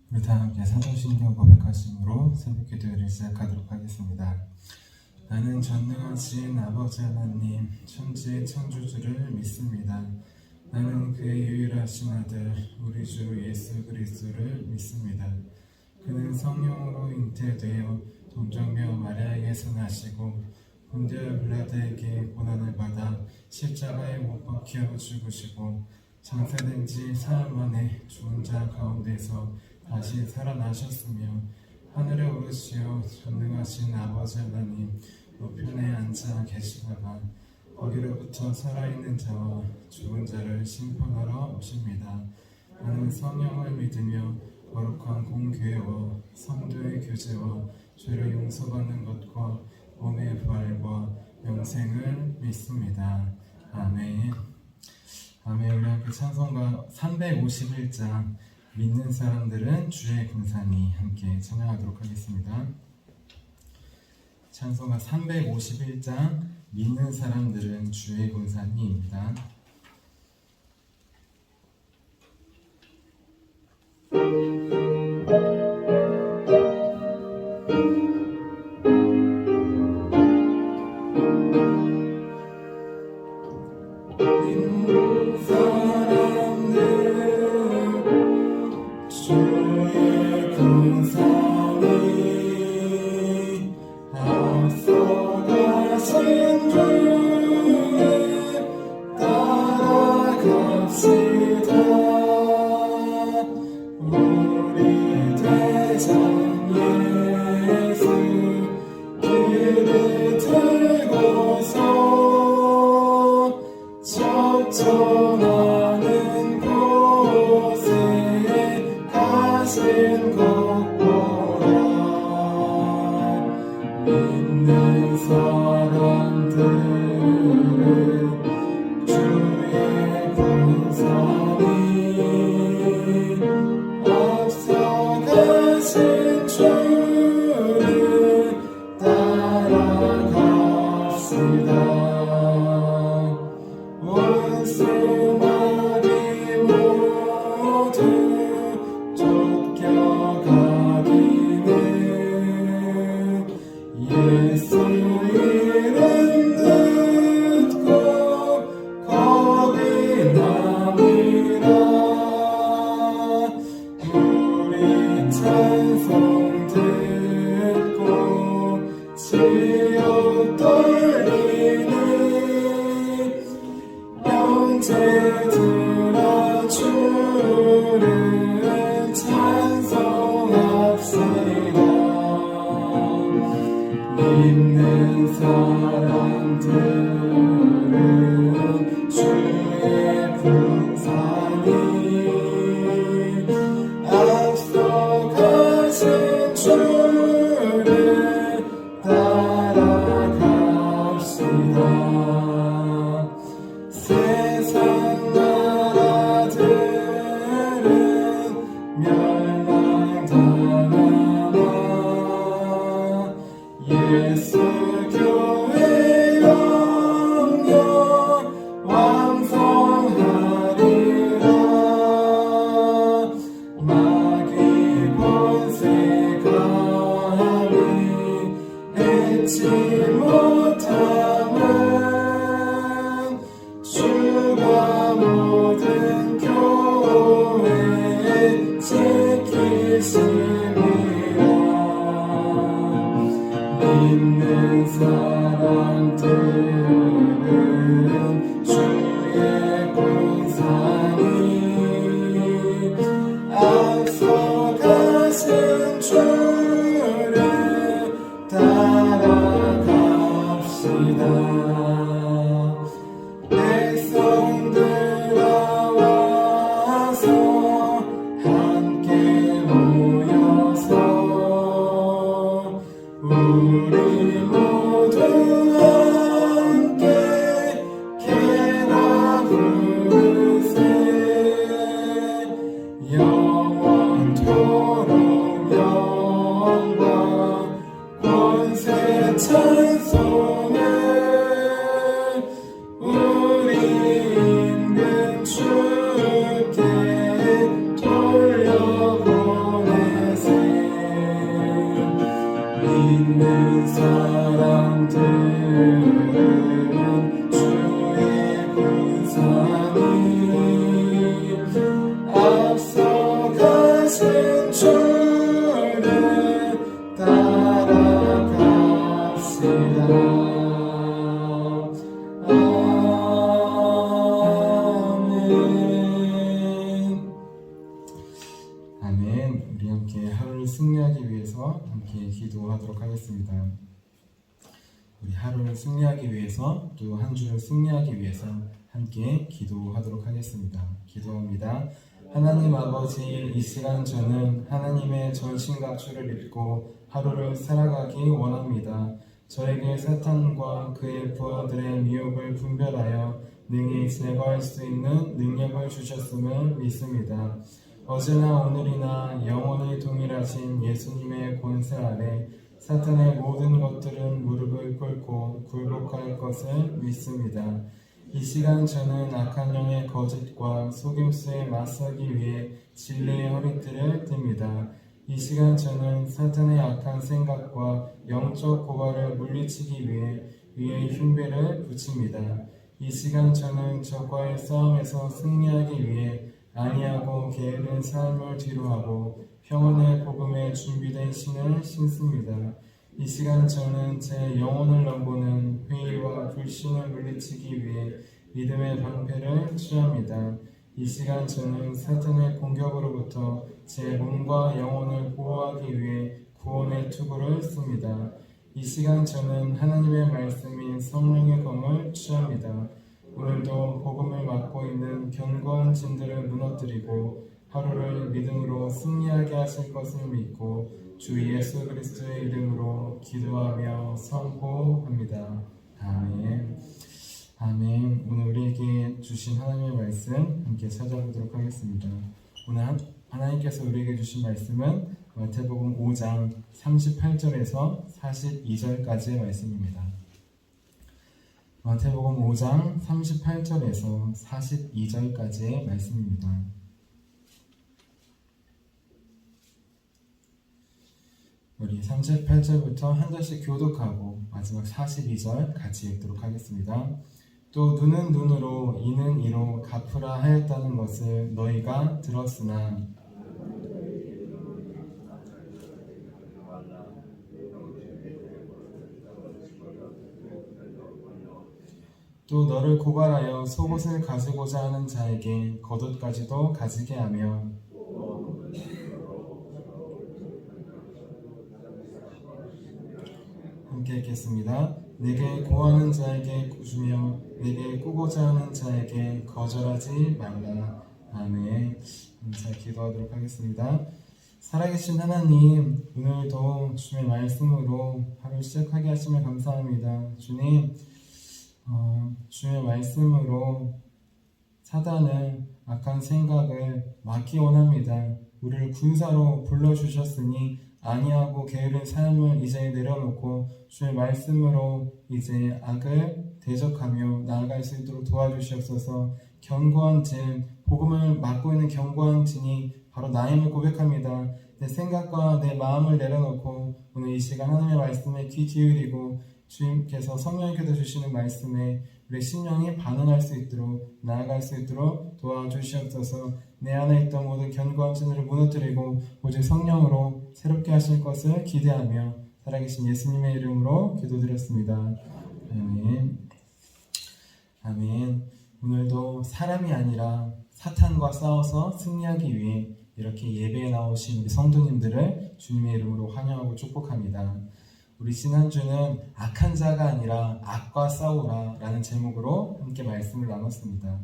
우리 다 함께 사도신경 고백하심으로 새벽 기도회를 시작하도록 하겠습니다. 나는 전능하신 아버지 하나님 천지의 창조주를 믿습니다. 나는 그의 유일하신 아들 우리 주 예수 그리스도를 믿습니다. 그는 성령으로 잉태되어 동정녀 마리아에게서 나시고 본디오 빌라도에게 고난을 받아 십자가에 못 박혀 죽으시고 장사된 지 사흘 만에 죽은 자 가운데서 다시 살아나셨으며 하늘에 오르시어 전능하신 아버지 하나님 우편에 앉아 계시다가 거기로부터 살아있는 자와 죽은 자를 심판하러 오십니다. 나는 성령을 믿으며 거룩한 공교회와 성도의 교제와 죄를 용서받는 것과 몸의 부활과 영생을 믿습니다. 아멘. 아멘. 우리 함께 찬송가 351장 믿는 사람들은 주의 군사니 함께 찬양하도록 하겠습니다. 찬송가 351장 믿는 사람들은 주의 군사니입니다. 전하는 곳에 가신 것 보라. 믿는 사람들은 주의 군사니 앞서가신 주를 따라갑시다. 원수마귀 모두 쫓겨가기는 예수 이름 듣고 겁이 남으라. 우리 찬송 듣고 지어 떨리는 영제들아 주를 찬송합시다. 믿는 사람들은 주의 군사니 앞서가신 주를 따라갑시다. 세상 나라들은 멸망당하나 예수 교회 영영 왕성 위해서 함께 기도하도록 하겠습니다. 우리 하루를 승리하기 위해서 또 한 주를 승리하기 위해서 함께 기도하도록 하겠습니다. 기도합니다. 하나님 아버지, 이 시간 저는 하나님의 전신갑주를 입고 하루를 살아가기 원합니다. 저에게 사탄과 그의 부하들의 미혹을 분별하여 능히 제거할 수 있는 능력을 주셨음을 믿습니다. 어제나 오늘이나 영원히 동일하신 예수님의 권세 아래 사탄의 모든 것들은 무릎을 꿇고 굴복할 것을 믿습니다. 이 시간 저는 악한 영의 거짓과 속임수에 맞서기 위해 진리의 허리띠를 띱니다. 이 시간 저는 사탄의 악한 생각과 영적 고발을 물리치기 위해 위에 흉배를 붙입니다. 이 시간 저는 적과의 싸움에서 승리하기 위해 안이하고 게으른 삶을 뒤로하고 평온의 복음에 준비된 신을 신습니다. 이 시간 저는 제 영혼을 넘보는 회의와 불신을 물리치기 위해 믿음의 방패를 취합니다. 이 시간 저는 사탄의 공격으로부터 제 몸과 영혼을 보호하기 위해 구원의 투구를 씁니다. 이 시간 저는 하나님의 말씀인 성령의 검을 취합니다. 오늘도 복음을 맡고 있는 견고한 진들을 무너뜨리고 하루를 믿음으로 승리하게 하실 것을 믿고 주 예수 그리스도의 이름으로 기도하며 선포합니다. 아멘. 아멘. 오늘 우리에게 주신 하나님의 말씀 함께 찾아보도록 하겠습니다. 오늘 하나님께서 우리에게 주신 말씀은 마태복음 5장 38절에서 42절까지의 말씀입니다. 마태복음 5장 38절에서 42절까지의 말씀입니다. 우리 38절부터 한 절씩 교독하고 마지막 42절 같이 읽도록 하겠습니다. 또 눈은 눈으로 이는 이로 갚으라 하였다는 것을 너희가 들었으나 또 너를 고발하여 속옷을 가지고자 하는 자에게 겉옷까지도 가지게 하며 함께 읽겠습니다. 내게 구하는 자에게 주며 내게 꾸고자 하는 자에게 거절하지 말라. 아멘. 자, 기도하도록 하겠습니다. 살아계신 하나님, 오늘도 주의 말씀으로 하루 시작하게 하시면 감사합니다. 주님, 주의 말씀으로 사단은 악한 생각을 막기 원합니다. 우리를 군사로 불러주셨으니 아니하고 게으른 삶을 이제 내려놓고 주의 말씀으로 이제 악을 대적하며 나아갈 수 있도록 도와주시옵소서. 견고한 진, 복음을 맡고 있는 견고한 진이 바로 나임을 고백합니다. 내 생각과 내 마음을 내려놓고 오늘 이 시간 하나님의 말씀에 귀 기울이고 주님께서 성령께서 주시는 말씀에 우리 심령이 반응할 수 있도록 나아갈 수 있도록 도와주시옵소서. 내 안에 있던 모든 견고한 진을 무너뜨리고 오직 성령으로 새롭게 하실 것을 기대하며 살아계신 예수님의 이름으로 기도드렸습니다. 아멘. 아멘. 오늘도 사람이 아니라 사탄과 싸워서 승리하기 위해 이렇게 예배에 나오신 우리 성도님들을 주님의 이름으로 환영하고 축복합니다. 우리 지난주는 악한 자가 아니라 악과 싸우라 라는 제목으로 함께 말씀을 나눴습니다.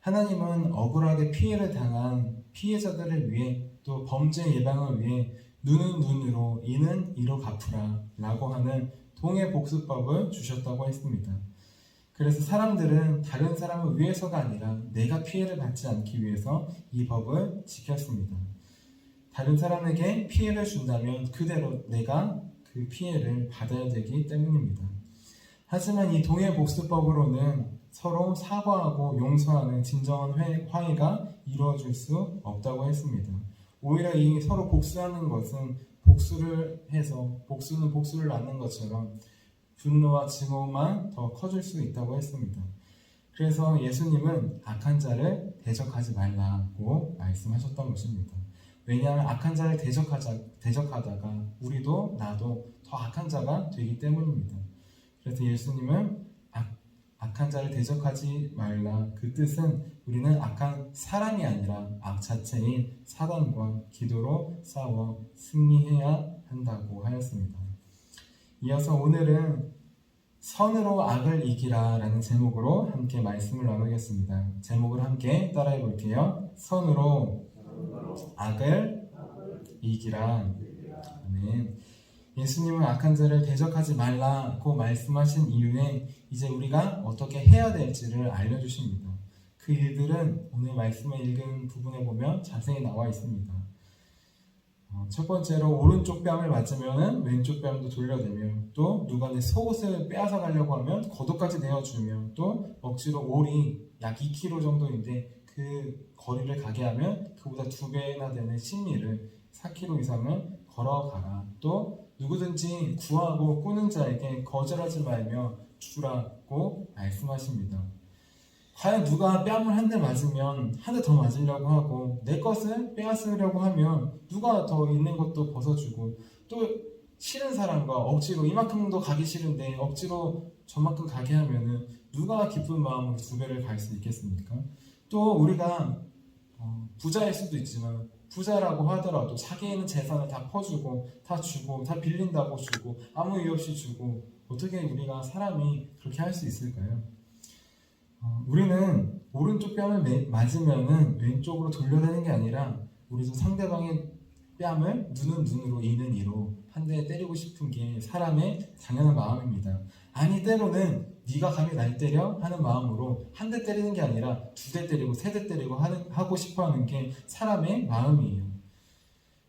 하나님은 억울하게 피해를 당한 피해자들을 위해 또 범죄 예방을 위해 눈은 눈으로 이는 이로 갚으라 라고 하는 동해 복수법을 주셨다고 했습니다. 그래서 사람들은 다른 사람을 위해서가 아니라 내가 피해를 받지 않기 위해서 이 법을 지켰습니다. 다른 사람에게 피해를 준다면 그대로 내가 그 피해를 받아야 되기 때문입니다. 하지만 이 동해복수법으로는 서로 사과하고 용서하는 진정한 화해가 이루어질 수 없다고 했습니다. 오히려 이 서로 복수하는 것은 복수를 해서 복수는 복수를 낳는 것처럼 분노와 증오만 더 커질 수 있다고 했습니다. 그래서 예수님은 악한 자를 대적하지 말라고 말씀하셨던 것입니다. 왜냐하면 악한 자를 대적하다가 우리도 나도 더 악한 자가 되기 때문입니다. 그래서 예수님은 악한 자를 대적하지 말라. 그 뜻은 우리는 악한 사람이 아니라 악 자체인 사단과 기도로 싸워 승리해야 한다고 하였습니다. 이어서 오늘은 선으로 악을 이기라 라는 제목으로 함께 말씀을 나누겠습니다. 제목을 함께 따라해 볼게요. 선으로 악을 이기라. 아멘. 예수님은 악한 자를 대적하지 말라고 말씀하신 이후에 이제 우리가 어떻게 해야 될지를 알려주십니다. 그 일들은 오늘 말씀을 읽은 부분에 보면 자세히 나와 있습니다. 첫 번째로 오른쪽 뺨을 맞으면 왼쪽 뺨도 돌려대며, 또 누가 내 속옷을 빼앗아 가려고 하면 겉옷까지 내어주며, 또 억지로 오리 약 2kg 정도인데 그 거리를 가게 하면 그보다 2배나 되는 신리를 4km 이상을 걸어가라. 또 누구든지 구하고 꾸는 자에게 거절하지 말며 주라고 말씀하십니다. 과연 누가 뺨을 한 대 맞으면 한 대 더 맞으려고 하고 내 것을 빼앗으려고 하면 누가 더 있는 것도 벗어주고, 또 싫은 사람과 억지로 이만큼도 가기 싫은데 억지로 저만큼 가게 하면은 누가 기쁜 마음으로 2배를 갈 수 있겠습니까? 또 우리가 부자일 수도 있지만 부자라고 하더라도 자기 있는 재산을 다 퍼주고 다 주고 다 빌린다고 주고 아무 이유 없이 주고, 어떻게 우리가 사람이 그렇게 할 수 있을까요? 우리는 오른쪽 뺨을 맞으면은 왼쪽으로 돌려대는 게 아니라 우리도 상대방의 뺨을 눈은 눈으로 이는 이로 한 대 때리고 싶은 게 사람의 당연한 마음입니다. 아니, 때로는 네가 감히 날 때려? 하는 마음으로 한 대 때리는 게 아니라 2대 때리고 3대 때리고 하고 싶어하는 게 사람의 마음이에요.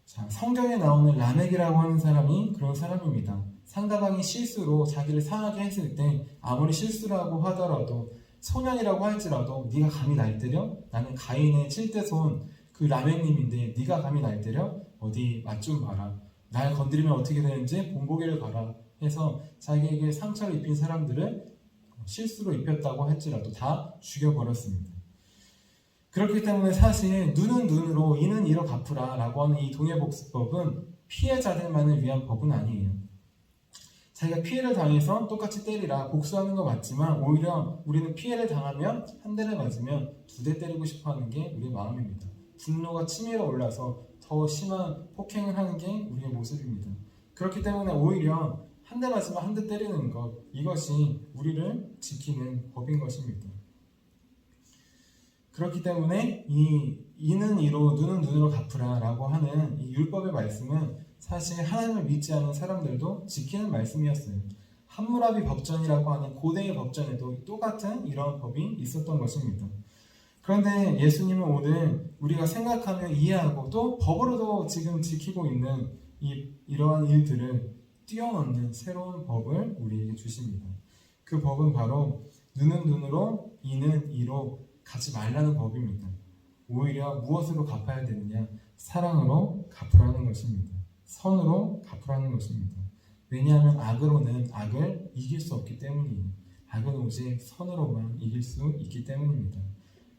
자, 성경에 나오는 라멕이라고 하는 사람이 그런 사람입니다. 상대방이 실수로 자기를 상하게 했을 때 아무리 실수라고 하더라도, 소년이라고 할지라도 네가 감히 날 때려? 나는 가인의 7대손 그 라멕님인데 네가 감히 날 때려? 어디 맛 좀 봐라. 날 건드리면 어떻게 되는지 본보기를 봐라 해서 자기에게 상처를 입힌 사람들을 실수로 입혔다고 할지라도 다 죽여버렸습니다. 그렇기 때문에 사실 눈은 눈으로 이는 이로 갚으라 라고 하는 이 동해복수법은 피해자들만을 위한 법은 아니에요. 자기가 피해를 당해서 똑같이 때리라 복수하는 거 맞지만, 오히려 우리는 피해를 당하면 한 대를 맞으면 2대 때리고 싶어하는 게 우리의 마음입니다. 분노가 치밀어 올라서 더 심한 폭행을 하는 게 우리의 모습입니다. 그렇기 때문에 오히려 한 대 맞으면 한 대 때리는 것, 이것이 우리를 지키는 법인 것입니다. 그렇기 때문에 이는 이로 눈은 눈으로 갚으라 라고 하는 이 율법의 말씀은 사실 하나님을 믿지 않는 사람들도 지키는 말씀이었어요. 함무라비 법전이라고 하는 고대의 법전에도 똑같은 이런 법이 있었던 것입니다. 그런데 예수님은 오늘 우리가 생각하며 이해하고 또 법으로도 지금 지키고 있는 이러한 일들을 뛰어넘는 새로운 법을 우리에게 주십니다. 그 법은 바로 눈은 눈으로 이는 이로 가지 말라는 법입니다. 오히려 무엇으로 갚아야 되느냐? 사랑으로 갚으라는 것입니다. 선으로 갚으라는 것입니다. 왜냐하면 악으로는 악을 이길 수 없기 때문이에요. 악은 오직 선으로만 이길 수 있기 때문입니다.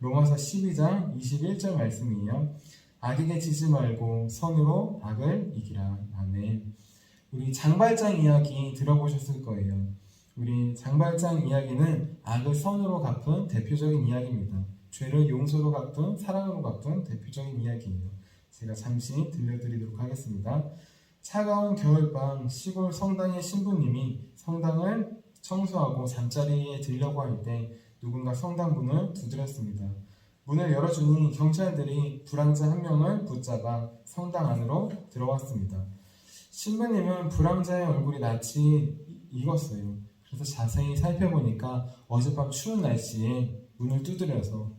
로마서 12장 21절 말씀이에요. 악에게 지지 말고 선으로 악을 이기라. 아멘. 우리 장발장 이야기 들어보셨을 거예요. 우리 장발장 이야기는 악을 선으로 갚은 대표적인 이야기입니다. 죄를 용서로 갚은, 사랑으로 갚은 대표적인 이야기예요. 제가 잠시 들려드리도록 하겠습니다. 차가운 겨울밤 시골 성당의 신부님이 성당을 청소하고 잠자리에 들려고 할 때 누군가 성당 문을 두드렸습니다. 문을 열어주니 경찰들이 불황자 한 명을 붙잡아 성당 안으로 들어왔습니다. 신부님은 불황자의 얼굴이 낯이 익었어요. 그래서 자세히 살펴보니까 어젯밤 추운 날씨에 문을 두드려서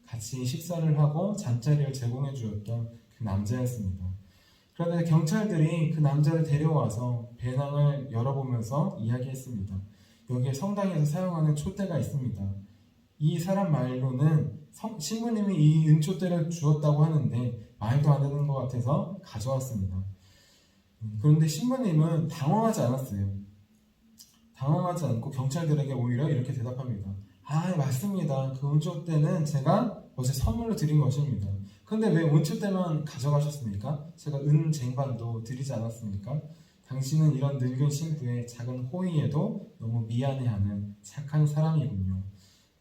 같이 식사를 하고 잠자리를 제공해 주었던 그 남자였습니다. 그런데 경찰들이 그 남자를 데려와서 배낭을 열어보면서 이야기했습니다. 여기에 성당에서 사용하는 촛대가 있습니다. 이 사람 말로는 신부님이 이 은촛대를 주었다고 하는데 말도 안 되는 것 같아서 가져왔습니다. 그런데 신부님은 당황하지 않았어요. 당황하지 않고 경찰들에게 오히려 이렇게 대답합니다. 맞습니다. 그 은촛대는 제가 어제 선물로 드린 것입니다. 근데 왜 은촛대만 가져가셨습니까? 제가 은쟁반도 드리지 않았습니까? 당신은 이런 늙은 신부의 작은 호의에도 너무 미안해하는 착한 사람이군요.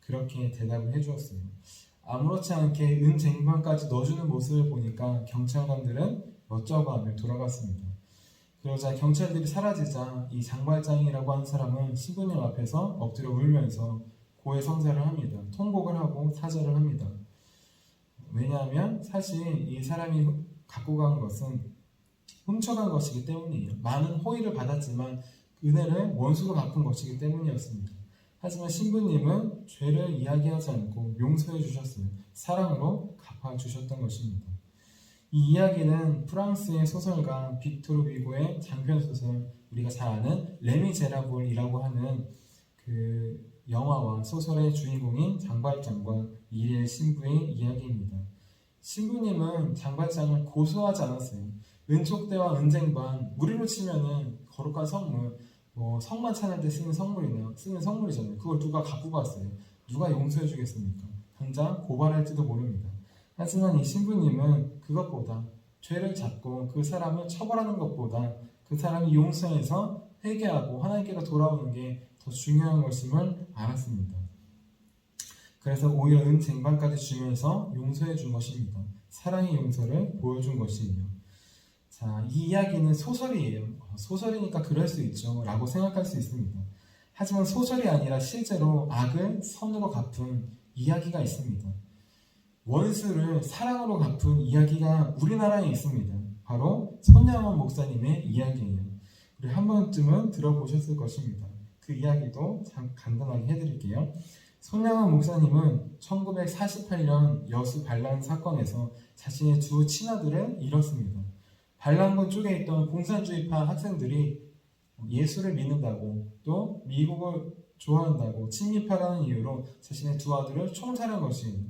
그렇게 대답을 해주었어요. 아무렇지 않게 은쟁반까지 넣어주는 모습을 보니까 경찰관들은 어쩌고하며 돌아갔습니다. 그러자 경찰들이 사라지자 이 장발장이라고 하는 사람은 신부님 앞에서 엎드려 울면서 고해성사를 합니다. 통곡을 하고 사죄를 합니다. 왜냐하면 사실 이 사람이 갖고 간 것은 훔쳐간 것이기 때문이에요. 많은 호의를 받았지만 은혜를 원수로 갚은 것이기 때문이었습니다. 하지만 신부님은 죄를 이야기하지 않고 용서해 주셨어요. 사랑으로 갚아주셨던 것입니다. 이 이야기는 프랑스의 소설가 빅토르 위고의 장편 소설, 우리가 잘 아는 레미제라블이라고 하는 그 영화와 소설의 주인공인 장발장과 이리엘 신부의 이야기입니다. 신부님은 장발장을 고소하지 않았어요. 은촉대와 은쟁반, 우리로 치면은 거룩한 성물, 성만 차릴 때 쓰는 선물이잖아요. 그걸 누가 갖고 갔어요? 누가 용서해 주겠습니까? 당장 고발할지도 모릅니다. 하지만 이 신부님은 그것보다 죄를 잡고 그 사람을 처벌하는 것보다 그 사람이 용서해서 회개하고 하나님께로 돌아오는 게 더 중요한 것임을 알았습니다. 그래서 오히려 은쟁반까지 주면서 용서해 준 것입니다. 사랑의 용서를 보여준 것이에요. 자, 이 이야기는 소설이에요. 소설이니까 그럴 수 있죠 라고 생각할 수 있습니다. 하지만 소설이 아니라 실제로 악을 선으로 갚은 이야기가 있습니다. 원수를 사랑으로 갚은 이야기가 우리나라에 있습니다. 바로 손양원 목사님의 이야기예요. 우리 한 번쯤은 들어보셨을 것입니다. 그 이야기도 참 간단하게 해드릴게요. 손양원 목사님은 1948년 여수 반란 사건에서 자신의 두 친아들을 잃었습니다. 반란군 쪽에 있던 공산주의파 학생들이 예수를 믿는다고 또 미국을 좋아한다고 친미파라는 이유로 자신의 두 아들을 총살한 것이에요.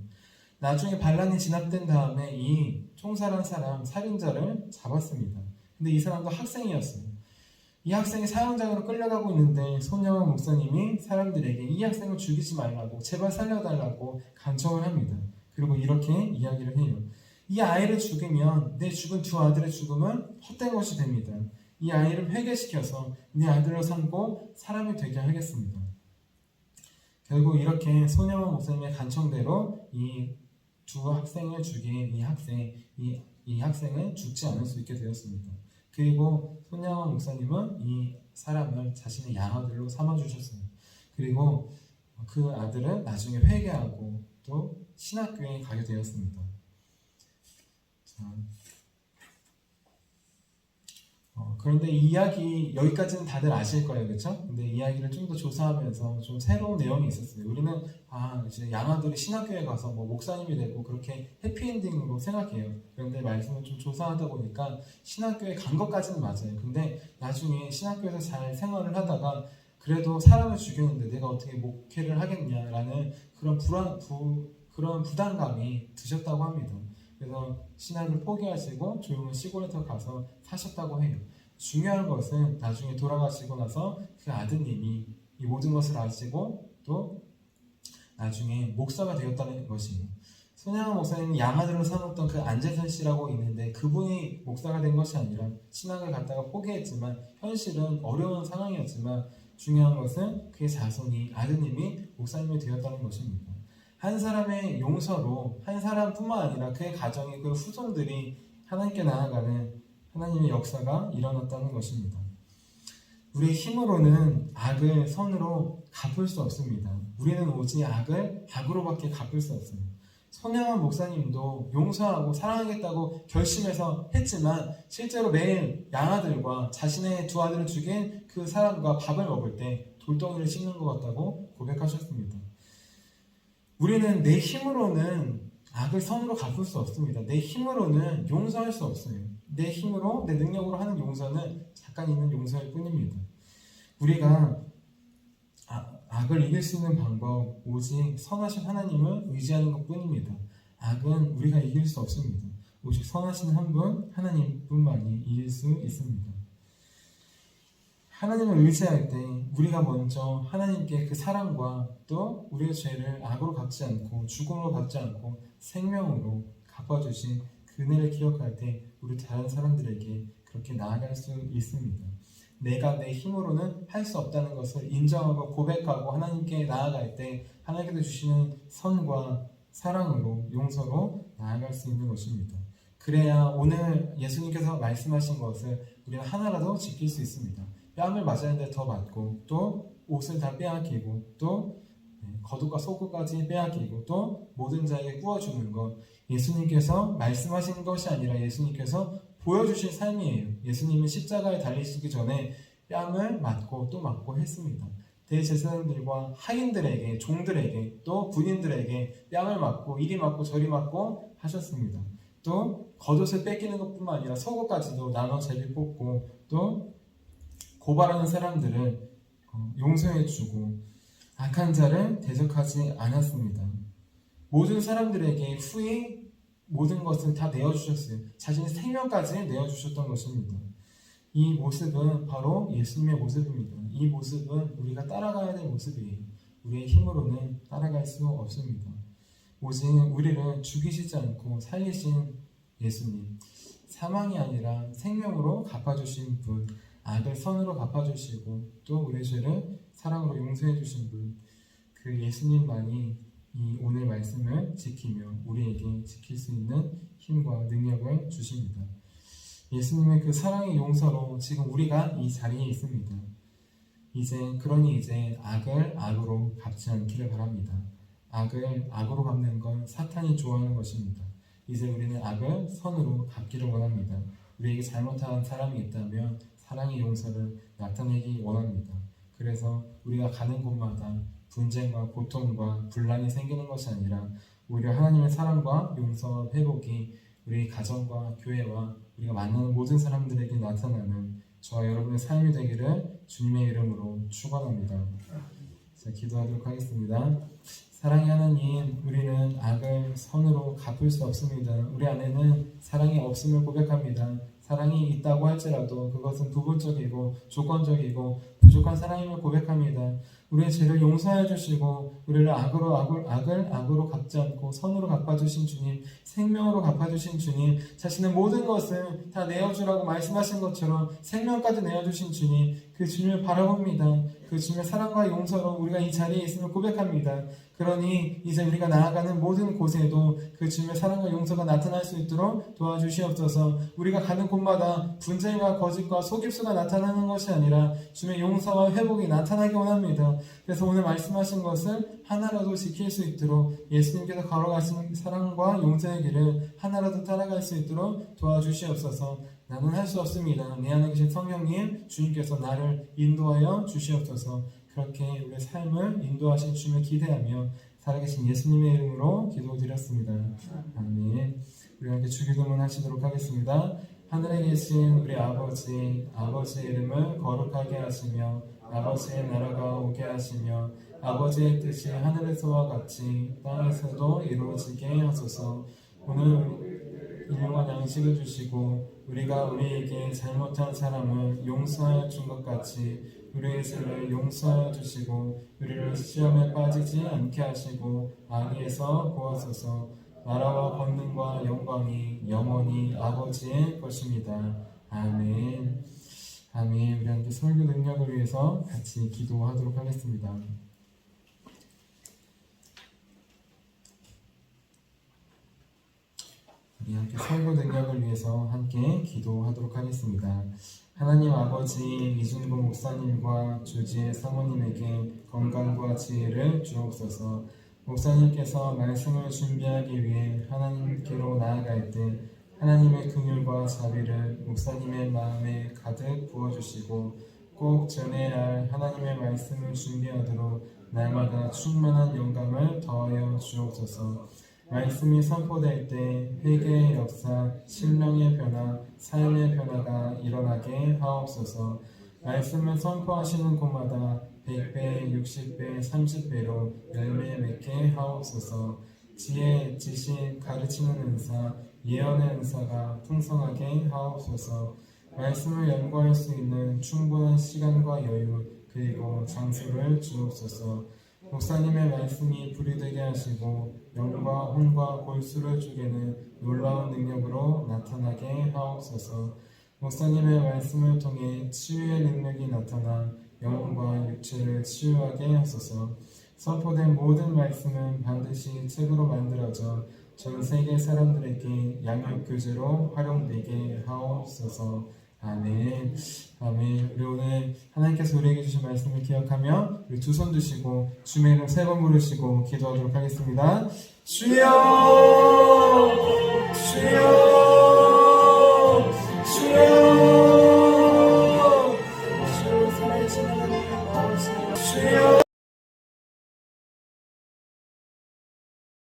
나중에 반란이 진압된 다음에 이 총살한 사람, 살인자를 잡았습니다. 근데 이 사람도 학생이었어요. 이 학생이 사형장으로 끌려가고 있는데 손양원 목사님이 사람들에게 이 학생을 죽이지 말라고 제발 살려달라고 간청을 합니다. 그리고 이렇게 이야기를 해요. 이 아이를 죽이면 내 죽은 두 아들의 죽음은 헛된 것이 됩니다. 이 아이를 회개시켜서 내 아들로 삼고 사람이 되게 하겠습니다. 결국 이렇게 손양원 목사님의 간청대로 이 두 학생을 죽인 이 학생은 죽지 않을 수 있게 되었습니다. 그리고 손양원 목사님은 이 사람을 자신의 양아들로 삼아주셨어요. 그리고 그 아들은 나중에 회개하고 또 신학교에 가게 되었습니다. 자, 그런데 이 이야기 여기까지는 다들 아실 거예요, 그렇죠? 근데 이야기를 좀 더 조사하면서 좀 새로운 내용이 있었어요. 우리는 이제 양아들이 신학교에 가서 뭐 목사님이 되고 그렇게 해피엔딩으로 생각해요. 그런데 말씀을 좀 조사하다 보니까 신학교에 간 것까지는 맞아요. 근데 나중에 신학교에서 잘 생활을 하다가 그래도 사람을 죽였는데 내가 어떻게 목회를 하겠냐라는 그런 부담감이 드셨다고 합니다. 그래서 신학을 포기하시고 조용한 시골에 가서 사셨다고 해요. 중요한 것은 나중에 돌아가시고 나서 그 아드님이 이 모든 것을 아시고 또 나중에 목사가 되었다는 것이에요. 손양원 목사님이 양아들로 삼았던 그 안재선 씨라고 있는데 그분이 목사가 된 것이 아니라 신학을 갖다가 포기했지만 현실은 어려운 상황이었지만 중요한 것은 그의 자손이 아드님이 목사님이 되었다는 것입니다. 한 사람의 용서로 한 사람뿐만 아니라 그의 가정의 그 후손들이 하나님께 나아가는 하나님의 역사가 일어났다는 것입니다. 우리의 힘으로는 악을 선으로 갚을 수 없습니다. 우리는 오직 악을 악으로밖에 갚을 수 없어요. 손양원 목사님도 용서하고 사랑하겠다고 결심해서 했지만 실제로 매일 양아들과 자신의 두 아들을 죽인 그 사람과 밥을 먹을 때 돌덩이를 씹는 것 같다고 고백하셨습니다. 우리는 내 힘으로는 악을 선으로 갚을 수 없습니다. 내 힘으로는 용서할 수 없어요. 내 힘으로, 내 능력으로 하는 용서는 잠깐 있는 용서일 뿐입니다. 우리가 악을 이길 수 있는 방법, 오직 선하신 하나님을 의지하는 것 뿐입니다. 악은 우리가 이길 수 없습니다. 오직 선하신 한 분, 하나님뿐만이 이길 수 있습니다. 하나님을 의지할 때 우리가 먼저 하나님께 그 사랑과 또 우리의 죄를 악으로 갚지 않고 죽음으로 갚지 않고 생명으로 갚아주신 그 은혜를 기억할 때 우리 다른 사람들에게 그렇게 나아갈 수 있습니다. 내가 내 힘으로는 할 수 없다는 것을 인정하고 고백하고 하나님께 나아갈 때 하나님께서 주시는 선과 사랑으로 용서로 나아갈 수 있는 것입니다. 그래야 오늘 예수님께서 말씀하신 것을 우리는 하나라도 지킬 수 있습니다. 뺨을 맞았는데 더 맞고 또 옷을 다 빼앗기고 또 겉옷과 속옷까지 빼앗기고 또 모든 자에게 구워주는 것, 예수님께서 말씀하신 것이 아니라 예수님께서 보여주신 삶이에요. 예수님은 십자가에 달리시기 전에 뺨을 맞고 또 맞고 했습니다. 대제사장들과 하인들에게, 종들에게, 또 군인들에게 뺨을 맞고 이리 맞고 저리 맞고 하셨습니다. 또 겉옷을 뺏기는 것뿐만 아니라 속옷까지도 나눠 제비 뽑고 또 고발하는 사람들을 용서해주고 악한 자를 대적하지 않았습니다. 모든 사람들에게 후히 모든 것을 다 내어주셨어요. 자신의 생명까지 내어주셨던 것입니다. 이 모습은 바로 예수님의 모습입니다. 이 모습은 우리가 따라가야 될 모습이에요. 우리의 힘으로는 따라갈 수 없습니다. 오직 우리를 죽이시지 않고 살리신 예수님, 사망이 아니라 생명으로 갚아주신 분, 악을 선으로 갚아주시고 또 우리의 죄를 사랑으로 용서해주신 분, 그 예수님만이 이 오늘 말씀을 지키며 우리에게 지킬 수 있는 힘과 능력을 주십니다. 예수님의 그 사랑의 용서로 지금 우리가 이 자리에 있습니다. 그러니 이제 악을 악으로 갚지 않기를 바랍니다. 악을 악으로 갚는 건 사탄이 좋아하는 것입니다. 이제 우리는 악을 선으로 갚기를 원합니다. 우리에게 잘못한 사람이 있다면 사랑의 용서를 나타내기 원합니다. 그래서 우리가 가는 곳마다 분쟁과 고통과 분란이 생기는 것이 아니라 오히려 하나님의 사랑과 용서와 회복이 우리 가정과 교회와 우리가 만나는 모든 사람들에게 나타나는 저와 여러분의 삶이 되기를 주님의 이름으로 축원합니다. 자, 기도하도록 하겠습니다. 사랑의 하나님, 우리는 악을 선으로 갚을 수 없습니다. 우리 안에는 사랑이 없음을 고백합니다. 사랑이 있다고 할지라도 그것은 부분적이고 조건적이고 부족한 사랑임을 고백합니다. 우리의 죄를 용서해 주시고 우리를 악을 악으로 갚지 않고 선으로 갚아주신 주님, 생명으로 갚아주신 주님, 자신의 모든 것을 다 내어주라고 말씀하신 것처럼 생명까지 내어주신 주님, 그 주님을 바라봅니다. 그 주님의 사랑과 용서로 우리가 이 자리에 있음을 고백합니다. 그러니 이제 우리가 나아가는 모든 곳에도 그 주님의 사랑과 용서가 나타날 수 있도록 도와주시옵소서. 우리가 가는 곳마다 분쟁과 거짓과 속임수가 나타나는 것이 아니라 주님의 용서와 회복이 나타나기 원합니다. 그래서 오늘 말씀하신 것을 하나라도 지킬 수 있도록 예수님께서 걸어가신 사랑과 용서의 길을 하나라도 따라갈 수 있도록 도와주시옵소서. 나는 할 수 없습니다. 내 안에 계신 성령님, 주님께서 나를 인도하여 주시옵소서. 그렇게 우리의 삶을 인도하신 주님을 기대하며 살아계신 예수님의 이름으로 기도드렸습니다. 아멘. 우리 함께 주기도문 하시도록 하겠습니다. 하늘에 계신 우리 아버지, 아버지의 이름을 거룩하게 하시며 아버지의 나라가 오게 하시며 아버지의 뜻이 하늘에서와 같이 땅에서도 이루어지게 하소서. 오늘 일용할 양식을 주시고 우리가 우리에게 잘못한 사람을 용서하여 준 것 같이 우리의 죄를 용서하여 주시고 우리를 시험에 빠지지 않게 하시고 악에서 구하소서. 나라와 권능과 영광이 영원히 아버지의 것입니다. 아멘. 아멘. 우리 함께 설교 능력을 위해서 같이 기도하도록 하겠습니다. 우리 함께 설교 능력을 위해서 함께 기도하도록 하겠습니다. 하나님 아버지, 이준구 목사님과 주지의 사모님에게 건강과 지혜를 주옵소서. 목사님께서 말씀을 준비하기 위해 하나님께로 나아갈 때 하나님의 긍휼과 자비를 목사님의 마음에 가득 부어주시고 꼭 전해야 할 하나님의 말씀을 준비하도록 날마다 충만한 영감을 더하여 주옵소서. 말씀이 선포될 때 회개의 역사, 심령의 변화, 삶의 변화가 일어나게 하옵소서. 말씀을 선포하시는 곳마다 100배, 60배, 30배로 열매 맺게 하옵소서. 지혜, 지식, 가르치는 은사, 예언의 은사가 풍성하게 하옵소서. 말씀을 연구할 수 있는 충분한 시간과 여유, 그리고 장소를 주옵소서. 목사님의 말씀이 불이 되게 하시고 영과 혼과 골수를 쪼개는 놀라운 능력으로 나타나게 하옵소서. 목사님의 말씀을 통해 치유의 능력이 나타나 영혼과 육체를 치유하게 하소서. 선포된 모든 말씀은 반드시 책으로 만들어져 전 세계 사람들에게 양육 교재로 활용되게 하옵소서. 아멘. 아멘. 우리 오늘 하나님께서 우리에게 주신 말씀을 기억하며 우리 두 손 드시고 주의 이름 세 번 부르시고 기도하도록 하겠습니다. 주여, 주여.